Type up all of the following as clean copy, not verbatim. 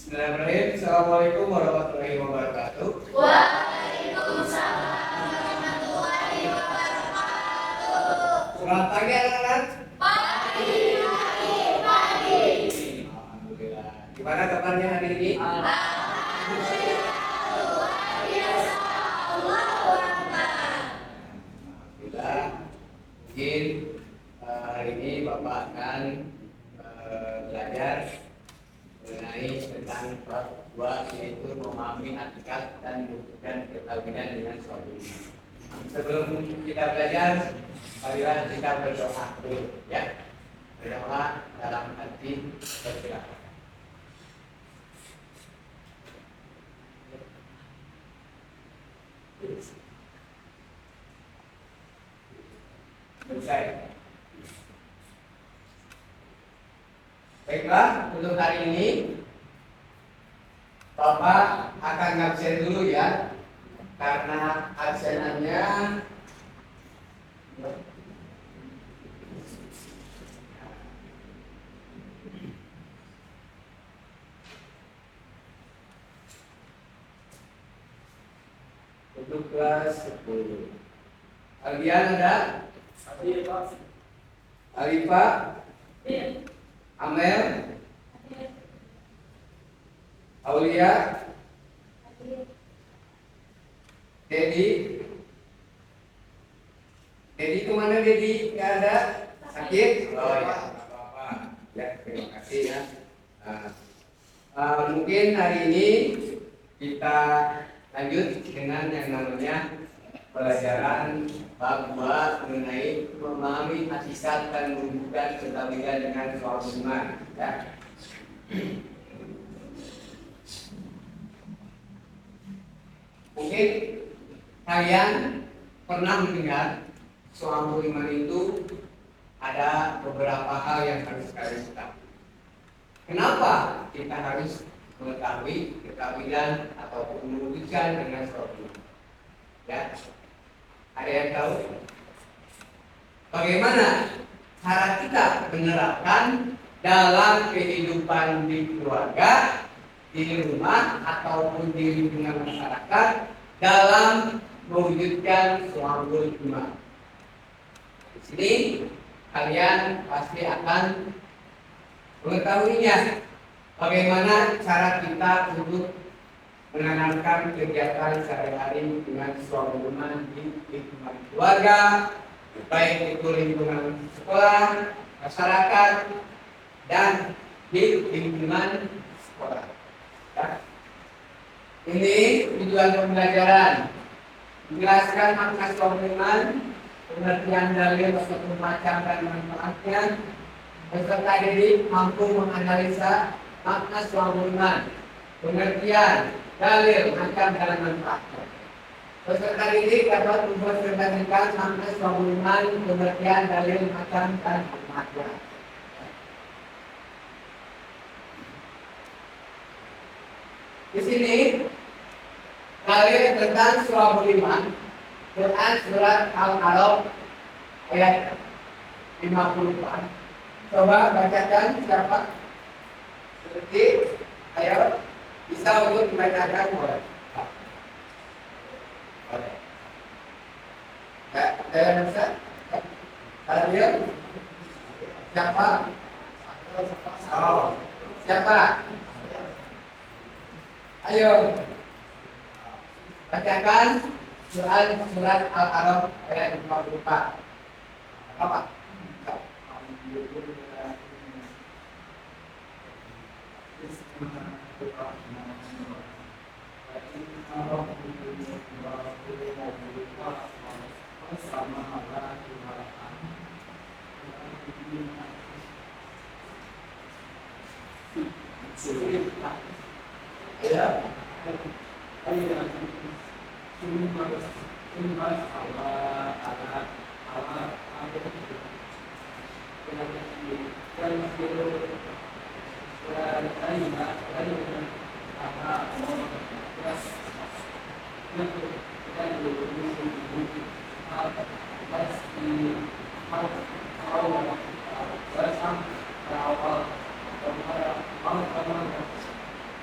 Bismillahirrahmanirrahim. Assalamualaikum warahmatullahi wabarakatuh. Waalaikumsalam warahmatullahi wabarakatuh. Selamat pagi anak-anak. Pagi, pagi, pagi. Alhamdulillah. Gimana kabarnya hari ini? Alhamdulillah, luar biasa. Allahu Akbar. Alhamdulillah. Mungkin hari ini Bapak akan belajar mengenai tentang bab 2, yaitu memahami hakikat dan membuktikan perkawinan dengan suami. Sebelum kita belajar, marilah kita berdoa dulu, ya. Berdoa dalam hati bergerak. Selesai. Baiklah, untuk hari ini Bapak akan ngabsen dulu ya, karena absenannya untuk kelas 10. Kalian ada? Alifah? Amel? Aulia? Dedi? Dedi kemana Dedi? Gak ada? Sakit? Oh ya, gak apa-apa. Ya, terima kasih ya. Mungkin hari ini kita lanjut dengan yang namanya pelajaran bab 2 mengenai memahami hakikat dan menunjukkan perkawinan dengan suami iman. Ya. Mungkin kalian pernah mendengar suami iman itu ada beberapa hal yang harus kalian tahu. Kenapa kita harus mengetahui perkawinan ataupun menunjukkan dengan suami iman? Ya. Ada yang tahu? Bagaimana cara kita menerapkan dalam kehidupan di keluarga, di rumah, ataupun di lingkungan masyarakat dalam mewujudkan suami iman? Di sini kalian pasti akan mengetahuinya. Bagaimana cara kita untuk menanamkan kegiatan sehari-hari dengan suami iman di lingkungan keluarga, baik itu lingkungan sekolah, masyarakat, dan di lingkungan sekolah. Ya. Ini tujuan pembelajaran: menjelaskan makna suami iman, pengertian dalil untuk macam dan manfaatnya, peserta didik mampu menganalisa makna suami iman, pengertian dalil macam dan manfaatnya. Peserta didik dapat mempresentasikan makna suami iman, pengertian dalil macam dan manfaatnya. Di sini dalil tentang suami iman, Quran surat Al-A'raf ayat 54. Coba bacakan siapa? Seperti ayo bisa untuk membacakan boleh. Ya, saya bisa. Dalil siapa? Oh, siapa? Ayo bacakan surat Al-A'raf ayat 54. Apa?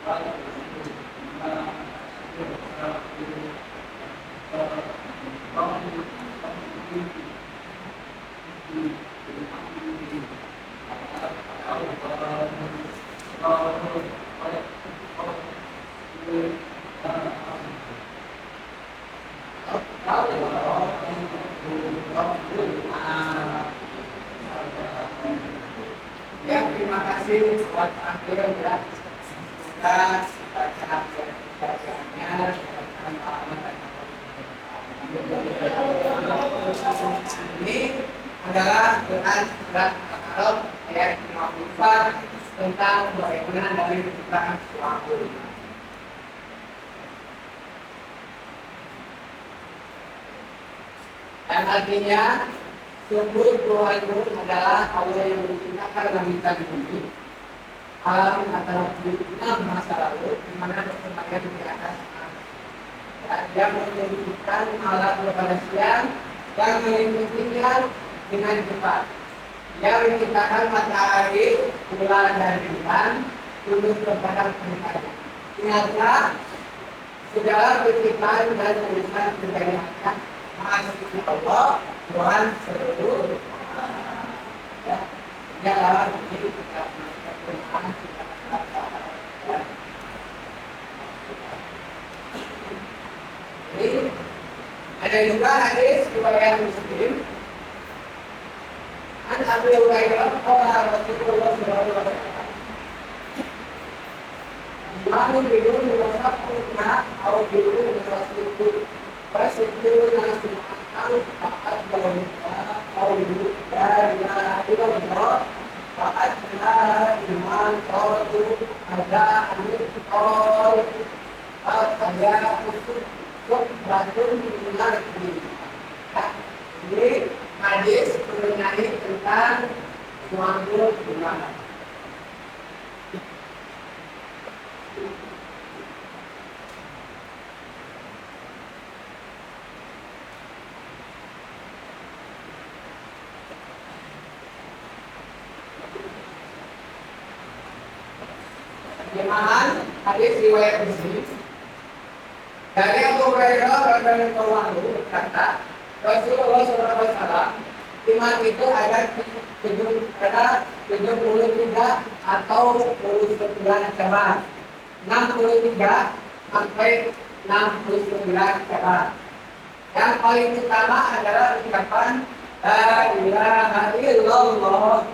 Ya, terima kasih buat akhirnya ya. Semoga bacaannya ini adalah dengan surat Al-Araf ayat 54 tentang bagaimana dari penciptaan suatu. Dan artinya sungguh Tuhanmu adalah Allah yang menciptakan langit dan bumi, alam antara enam masa lalu, di mana bersemayam di atas alam. Dia menunjukkan alat kepada siang dan mengikutinya dengan cepat. Dia menciptakan matahari, bulan dan bintang tunduk kepada perintahnya. Ingatlah segala penciptaan dan urusan menjadi hak Maha Suci Allah, Tuhan seluruh. Ya, dia adalah ini kita Jadi ada juga hadis riwayat Muslim. An Abu Hurairah qala Rasulullah sallallahu alaihi wasallam. Mahu bidun wasaqna atau bidun wasaqtu. Fasibun nasibun faqad balagha qawlu la ilaha illallah faqad la iman qawlu ada anil qawl ada untuk bangun mendengar ini. Ini hadis mengenai tentang suatu gimana. Terjemahan hadis riwayat Muslim. Dari Abu Hurairah radhiyallahu anhu berkata, Rasulullah SAW, iman itu ada 73 atau 79 cabang, 63 sampai 69 cabang. Yang paling utama adalah ucapan La ilaha illallah.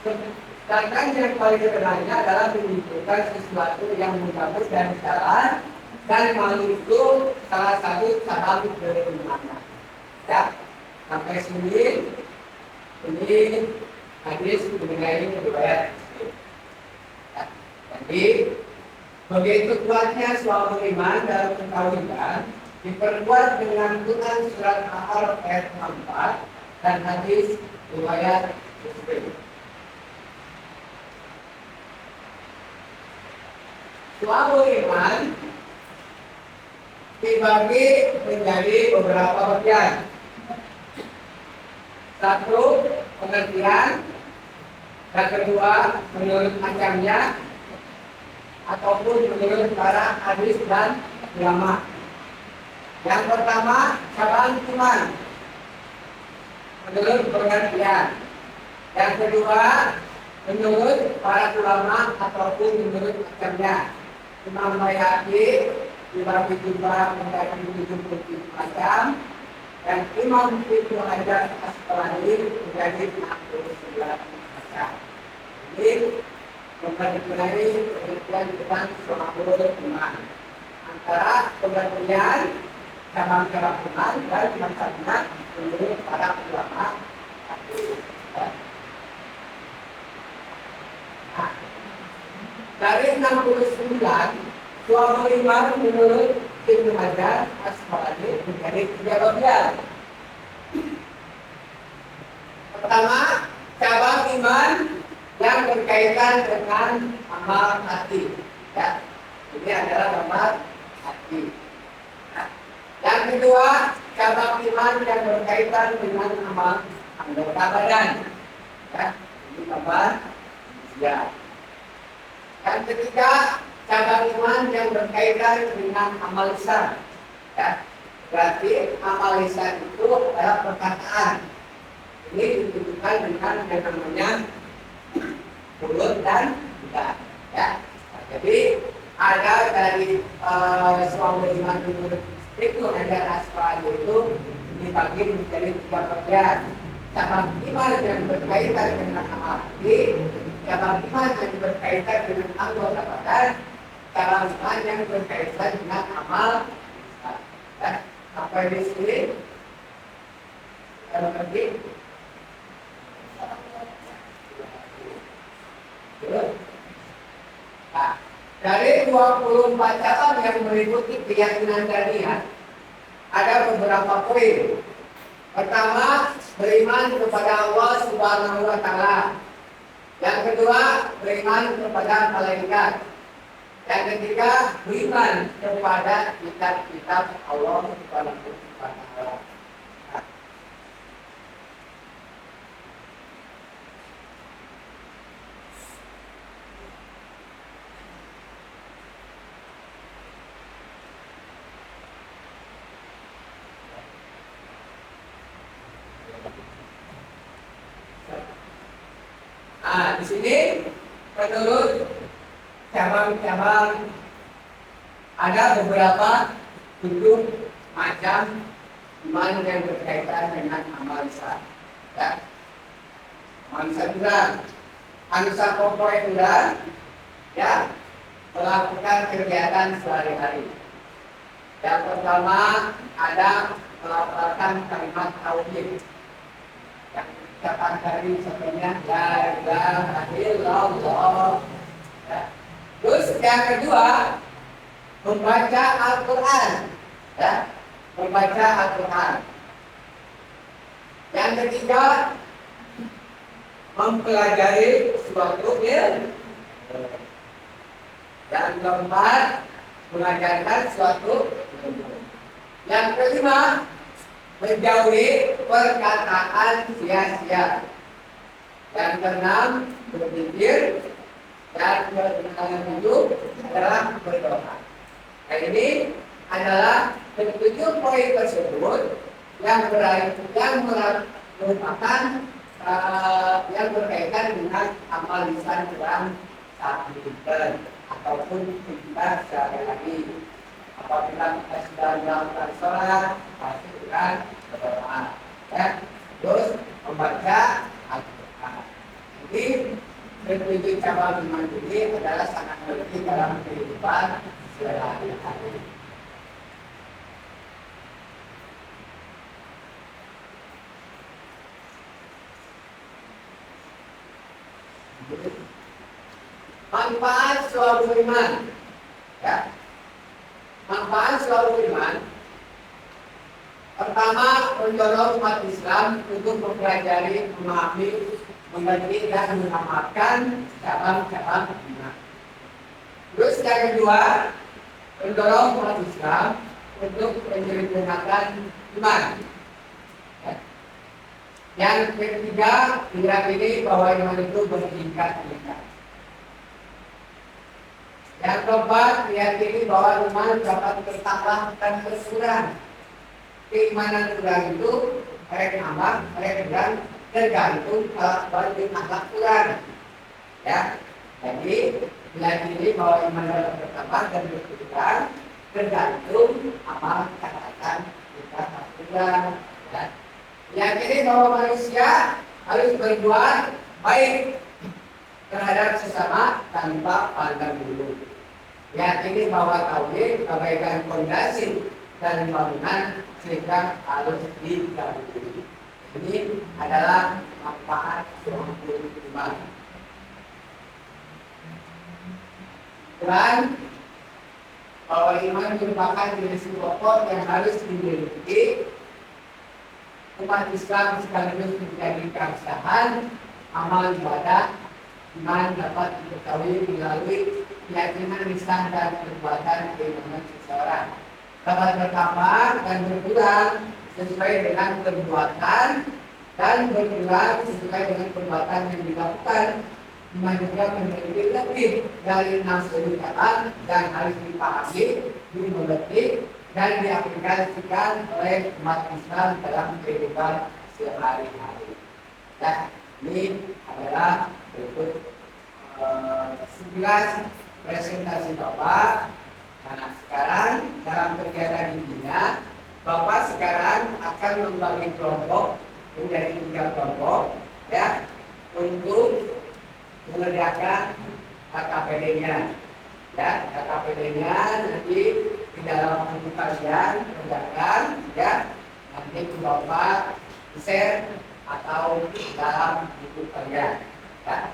Sedangkan yang paling sederhananya adalah menunjukkan sesuatu yang bagus dan jalan. Dan malu itu salah satu cabang dari iman. Ya, sampai sini ini hadis mengenai riwayat. Ya, jadi begitu kuatnya suatu iman dalam ketahuan diperkuat dengan Quran surat Al-Araf ayat 4 dan hadis riwayat Muslim. Suatu iman dibagi menjadi beberapa bagian. Satu, pengertian. Yang kedua, menurut macamnya ataupun menurut para hadis dan ulama. Yang pertama, cabang iman menurut pengertian. Yang kedua, menurut para ulama ataupun menurut macamnya. Imam Bayhaqi dibagi jumlah menjadi 77 macam dan Imam Ibnu Hajar Asqalani menjadi 69 macam. Ini mempelajari penelitian tentang suatu iman antara pengertian cabang-cabang iman dan macamnya menurut para ulama. Dari 69 suatu iman menurut Ibnu Hajar Asqalani menjadi 3 bagian. Pertama, cabang iman yang berkaitan dengan amal hati. Ya, ini adalah amal hati. Ya. Yang kedua, cabang iman yang berkaitan dengan amal anggota badan. Ya, ini amal ya. Yang ketiga, cabang iman yang berkaitan dengan amal lisan. Ya, berarti amal lisan itu adalah perkataan. Ini ditentukan dengan yang namanya mulut dan lidah. Ya, nah, jadi ada dari suami iman itu ada asal itu dibagi menjadi 3 bagian. Cabang iman yang berkaitan dengan amal hati, cabang iman yang berkaitan dengan anggota badan, cabang iman yang berkaitan dengan amal. Apa di sini? Kalau lagi, nah, dari 24 cabang yang meliputi keyakinan tadi, ada beberapa poin. Pertama, beriman kepada Allah Subhanahu wa Ta'ala. Yang kedua, beriman kepada malaikat. Yang ketiga, beriman kepada kitab-kitab Allah Subhanahu wa Ta'ala. Nah, di sini menurut cabang-cabang ada beberapa 7 macam iman yang berkaitan dengan amal lisan. Ya. Amal lisan juga, manusia pokok juga, ya, melakukan kegiatan sehari-hari. Yang pertama ada melafalkan kalimat tauhid. Ucapan dari sebenarnya la ilaha illallah. Ya. Terus yang kedua membaca Al-Quran, ya, membaca Al-Quran. Yang ketiga mempelajari suatu ilmu. Yang keempat mengajarkan suatu ilmu. Yang kelima menjauhi perkataan sia-sia. Yang keenam berpikir, dan ketujuh adalah berdoa. Nah, ini adalah 7 poin tersebut yang merupakan yang berkaitan dengan amal lisan dalam satu bulan ataupun kita sehari-hari. Apabila kita sudah melakukan sholat, pastikan berdoa, ya. Terus membaca Al-Quran. Jadi 7 cabang iman ini adalah sangat penting dalam kehidupan sehari-hari. Manfaat suatu iman, ya. Manfaat suatu iman, pertama mendorong umat Islam untuk mempelajari, memahami, mengerti dan mengamalkan cabang-cabang iman. Terus yang kedua, mendorong umat Islam untuk menyempurnakan iman. Yang ketiga, diyakini bahwa iman itu bertingkat-tingkat. Yang keempat, diyakini bahwa iman dapat bertambah dan berkurang. Keimanan kurang itu mereka nambah, mereka kurang, tergantung balik akhlak kurang. Ya, jadi diyakini bahwa iman dapat bertambah dan berkurang, tergantung amal katakan kita kurang. Ya. Diyakini bahwa manusia harus berbuat baik terhadap sesama tanpa pandang bulu. Yakini bahwa tauhid bagaikan fondasi dan bangunan sehingga harus digabungkan. Ini adalah manfaat suatu iman. Dan bahwa iman merupakan jenis pokok yang harus dimiliki umat Islam sekaligus menjadi keabsahan amal ibadah. Iman dapat diketahui melalui keyakinan lisan dan perbuatan keimanan seseorang. Dapat bertambah dan berkurang sesuai dengan perbuatan dan berkurang sesuai dengan perbuatan yang dilakukan. juga memiliki lebih dari 6 jalan dan harus dipahami, dimengerti, dan diaplikasikan oleh umat Islam dalam kehidupan sehari-hari. Ya, ini adalah berikut 11 presentasi Bapak. Nah, sekarang dalam kegiatan intinya, Bapak sekarang akan membagi kelompok menjadi 3 kelompok, ya, untuk mengerjakan KKPD-nya. Ya, KKPD-nya nanti di dalam buku kalian kerjakan, ya, nanti Bapak share atau di dalam buku kalian. Ya.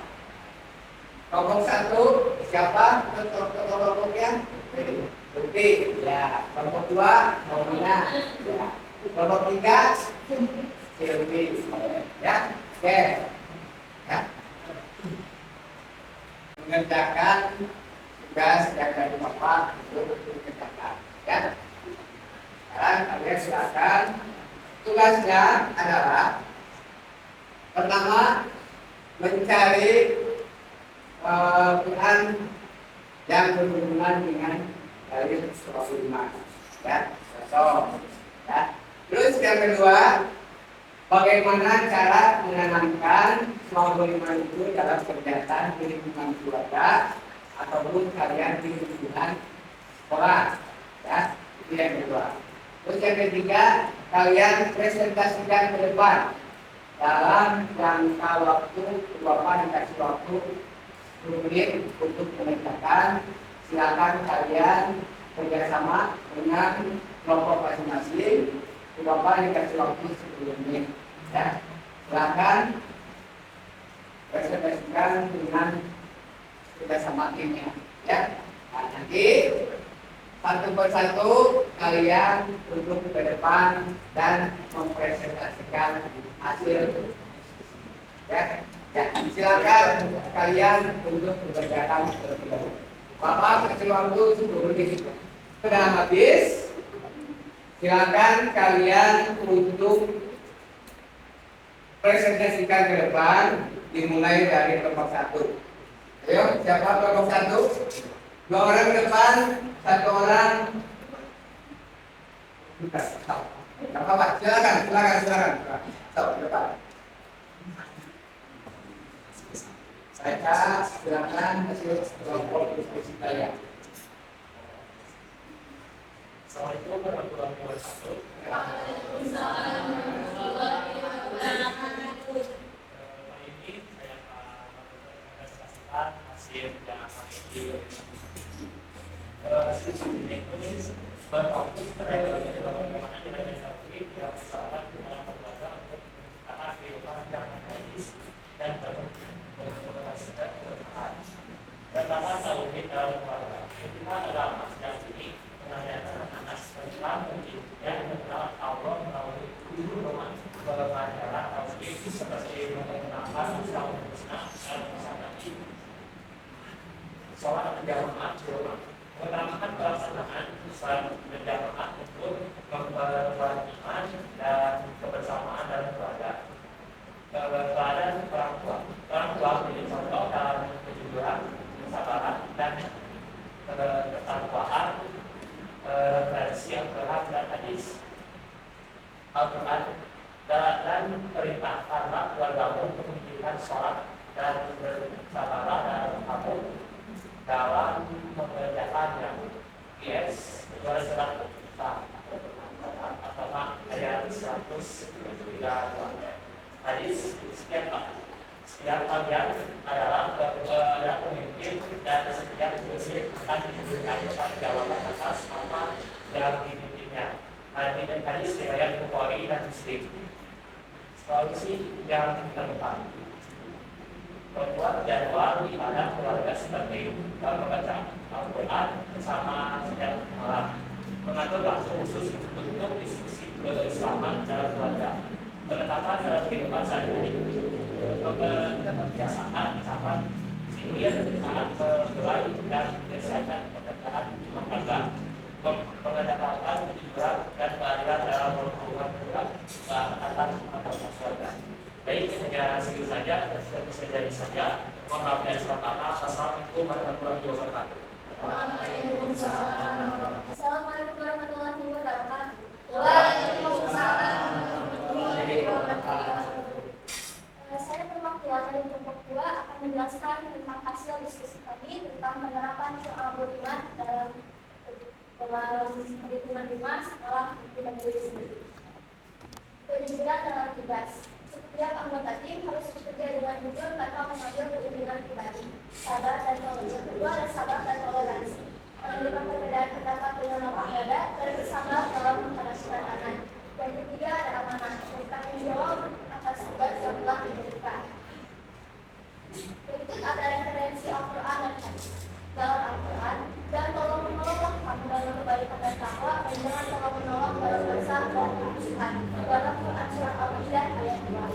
Kelompok 1 siapa kelompoknya? Bukti, ya. Kelompok 2 Nomina, ya. Kelompok 3 Silvi, ya. Oke, ya. Mengerjakan tugas yang dari Bapak untuk dikerjakan, ya. Sekarang kalian silakan. Tugasnya adalah pertama mencari Quran yang berhubungan dengan dalil Rasulullah, ya, sosok, ya. Terus yang kedua, bagaimana cara menanamkan sebuah iman itu dalam kegiatan di lingkungan keluarga ataupun kalian di lingkungan sekolah, ya, itu yang kedua. Terus yang ketiga, kalian presentasikan ke depan dalam jangka waktu, Bapak dikasih waktu 10 menit untuk mengerjakan. Silakan kalian kerjasama dengan kelompok masing-masing. Bapak dikasih waktu 10 menit. Ya. Silakan presentasikan dengan kerjasama timnya. Ya. Nah, nanti satu persatu kalian duduk ke depan dan mempresentasikan hasil. Ya. Ya, silakan kalian untuk bekerjakan terlebih dahulu. Bapak kasih waktu 10 menit. Sudah habis, silakan kalian untuk presentasikan ke depan, dimulai dari kelompok 1. Ayo, siapa kelompok 1? 2 orang ke depan, 1 orang. Tidak apa-apa, silakan. Stop, depan. Saya silakan hasil kelompok diskusi kalian. Assalamualaikum warahmatullahi wabarakatuh. Waalaikumsalam warahmatullahi wabarakatuh. Kali ini saya akan mempresentasikan hasil yang kami hasil ini berfokus terhadap bagaimana kita bisa yang salah dalam berbaga untuk karena kehidupan yang medis dan pertama tauhid dalam keluarga. Kita dalam masalah ini menanyakan anak tentang yang mengenal Allah melalui guru rumah pelajaran tauhid seperti mengenalkan Asmaul Husna dan Nabi, sholat berjamaah di rumah, mengutamakan pelaksanaan sholat berjamaah untuk memperkuat iman dan kebersamaan dalam keluarga. Keadaan orang tua menjadi contoh dalam kejujuran, kesabaran dan ketakwaan, referensi Al-Quran dan hadis Al-Quran dan perintah karena keluarga untuk menunjukkan sholat dan bersabar dan kamu dalam mengerjakannya. Yes, juara surat atau ayat 132. Hadis setiap kalian adalah pemimpin dan setiap muslim akan diberikan jawaban atas apa yang dipimpinnya. Hadis riwayat Bukhari dan Muslim. Solusi yang terdepan: membuat jadwal ibadah keluarga seperti membaca Al-Quran bersama setiap malam, mengatur waktu khusus untuk diskusi keislaman dalam keluarga, penetapan dalam kehidupan sehari-hari, kebiasaan misalkan sihir saat berdoa dan kesehatan pendataan keluarga, mengadakan hiburan dan keadilan dalam hubungan keluarga antar keluarga. Baik, hanya segitu saja. Bisa jadi saja Mohon maaf dan selamat datang. Assalamualaikum warahmatullahi wabarakatuh. Assalamualaikum warahmatullahi wabarakatuh. Waalaikumsalam warahmatullahi wabarakatuh. Saya perwakilan dari kelompok 2 akan menjelaskan tentang hasil diskusi kami tentang penerapan soal beriman dalam perhitungan lima setelah kita diri sendiri. Kejujuran dalam tugas. Setiap anggota tim harus bekerja dengan jujur tanpa mengambil keuntungan pribadi. Sabar dan toleransi. Yang kedua adalah sabar dan toleransi. Menerima perbedaan pendapat dengan lapang dada dan bersabar dalam menghadapi tantangan. Yang ketiga ada amanah. Bertanggung jawab atas tugas yang telah diberikan. Berikut ada referensi Al-Quran dan hadis. Dalam Al-Quran, dan tolong menolong kamu dalam kebaikan dan takwa, dan jangan tolong menolong dalam dosa dan kemusuhan. Dalam Quran surat Al-Maidah ayat 2.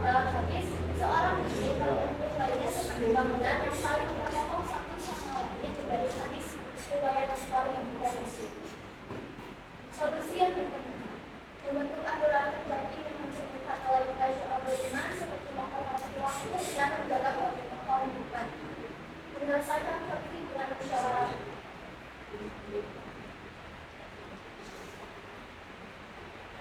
Dalam hadis, seorang muslim berkumpul lainnya seperti bangunan yang saling menolong satu sama lain dari hadis riwayat Bukhari yang tidak Muslim. Solusi yang membentuk aturan terjadi dengan menceritakan oleh soal beriman seperti menghormati waktu dan menjaga komitmen. Menyelesaikan konflik dengan musyawarah.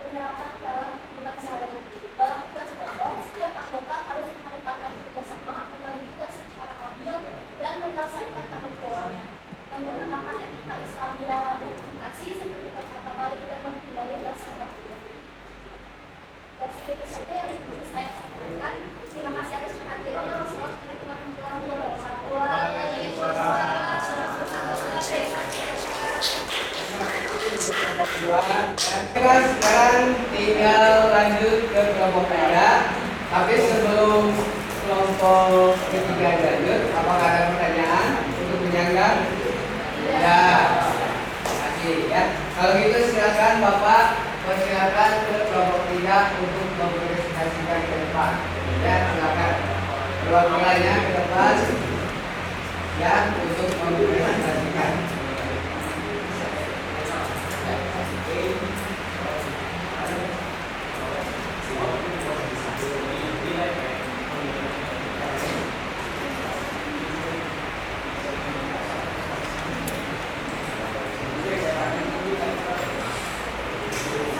Penerapan dalam tugas sehari. Dalam tugas kelompok, setiap anggota harus menghadapkan kerjasama, membagi tugas secara adil, dan menyelesaikan tanggung jawabnya. Menggunakan etika Islam dalam komunikasi seperti kata balik dan menghindari rasa takut. Dan segitu saja yang bisa saya sampaikan. Terima kasih atas perhatiannya. Wassalamualaikum warahmatullahi wabarakatuh. Sekarang tinggal lanjut ke kelompok tiga. Tapi sebelum kelompok ketiga lanjut, apakah ada pertanyaan untuk menyangga? Ya, kasih ya. Kalau gitu silakan Bapak persilakan ke kelompok 3 untuk mempresentasikan ke depan. Ya, silakan. Perwakilannya ke depan ya untuk mempresentasikan.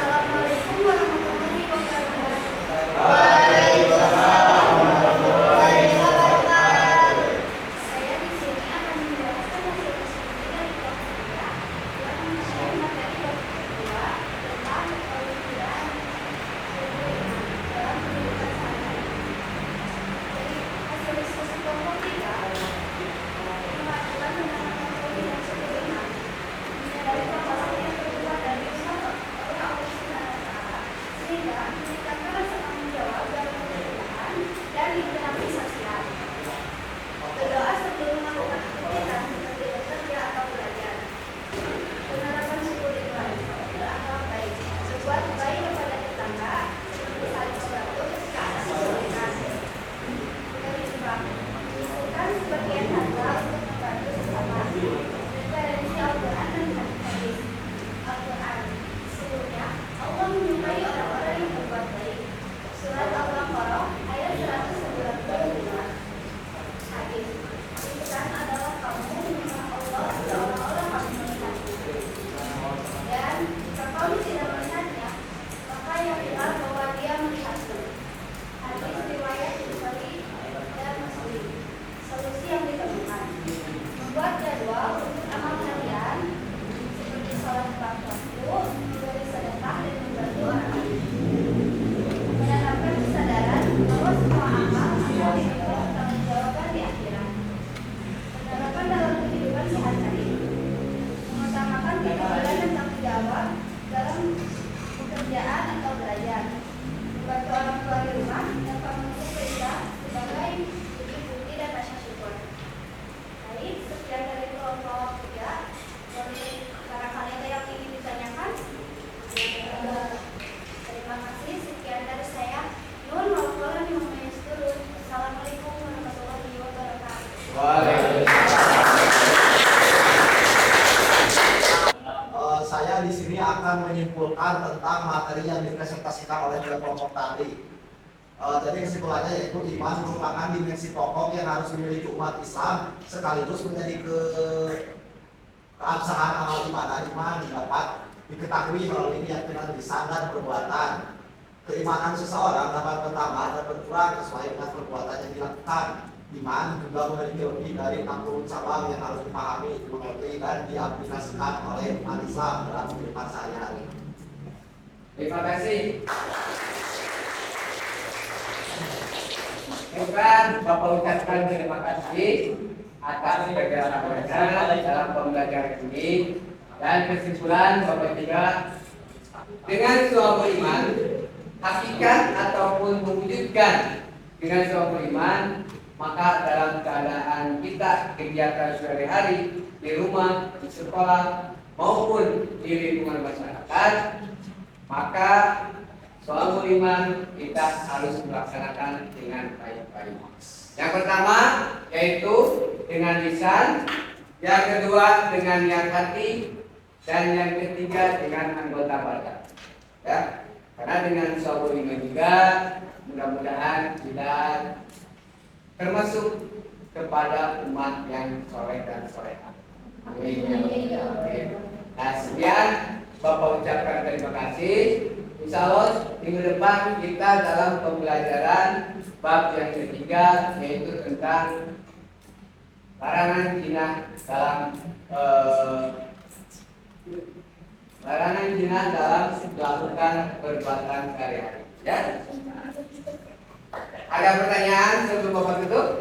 Assalamualaikum warahmatullahi wabarakatuh. Saya di sini akan menjelaskan hasil diskusi dari kelompok 3 yang mengenai materi kelompok 2 tentang pemikiran dalam kehidupan sehari-hari. Jadi hasil diskusi kelompok 3 mengajukan tentang metode dan sebagainya. Dari pemahaman yang terbuat dari usaha sehingga meningkatkan rasa tanggung jawab dalam pemerintahan dan interaksi sosial. Berdoa sebelum melakukan aktivitas seperti bekerja atau belajar. Penerapan suku lingkungan berakhlak baik, berbuat baik kepada tetangga, seperti saling membantu ketika ada kesulitan. Kelima, menyisihkan sebagian harta untuk membantu sesama. Referensi Al-Quran dan hadis. Al-Quran. Sesungguhnya Allah menyukai orang-orang yang berbuat baik. Surat Al-Baqarah ayat 195. Hadis. Insan adalah kamu mengenal Allah seolah-olah kamu melihatnya. Dan jika kamu tidak melihatnya, maka yakinlah bahwa Dia melihatmu. Hadis riwayat Bukhari dan Muslim. Solusi yang ditemukan. Membuat jadwal untuk amal harian seperti sholat tepat waktu, memberi sedekah dan membantu orang lain. Menanamkan kesadaran bahwa semua amal akan diberikan pertanggungjawaban di akhirat. Penerapan dalam kehidupan sehari-hari. Mengutamakan kejujuran dan tanggung jawab dalam pekerjaan atau belajar. Membantu orang tua di rumah dan memenuhi perintah sebagai bukti dan rasa syukur. Baik, sekian dari kelompok 3. Barangkali ada yang ingin ditanyakan? Terima kasih. Sekian dari saya. Nun wal-qalam mimma yasturun. Assalamualaikum warahmatullahi wabarakatuh. Saya di sini akan menyimpulkan tentang materi yang dipresentasikan oleh kelompok tadi. Jadi kesimpulannya yaitu iman merupakan dimensi pokok yang harus dimiliki umat Islam sekaligus menjadi keabsahan amal ibadah iman dapat diketahui melalui keyakinan lisan dan perbuatan. Keimanan seseorang dapat bertambah dan berkurang sesuai dengan perbuatan yang dilakukan. Iman juga memiliki lebih dari 60 cabang yang harus dipahami, dimengerti, dan diaplikasikan oleh umat Islam dalam kehidupan sehari-hari. Terima kasih. Bukan Bapak ucapkan terima kasih atas kerjasama dalam pembelajaran ini, dan kesimpulan Bapak juga dengan suatu iman hakikat ataupun mewujudkan dengan suatu iman, maka dalam keadaan kita kegiatan sehari-hari di rumah, di sekolah maupun di lingkungan masyarakat, maka suatu iman kita harus melaksanakan dengan baik-baik. Yang pertama yaitu dengan lisan, yang kedua dengan niat hati, dan yang ketiga dengan anggota badan. Ya, karena dengan suatu iman juga mudah-mudahan kita termasuk kepada umat yang soleh dan soleha. Amin. Nah, sekian Bapak ucapkan terima kasih. Insya Allah minggu depan kita dalam pembelajaran bab yang ketiga, yaitu tentang larangan zina dalam melakukan perbuatan sehari-hari. Ya. Ada pertanyaan sebelum Bapak tutup?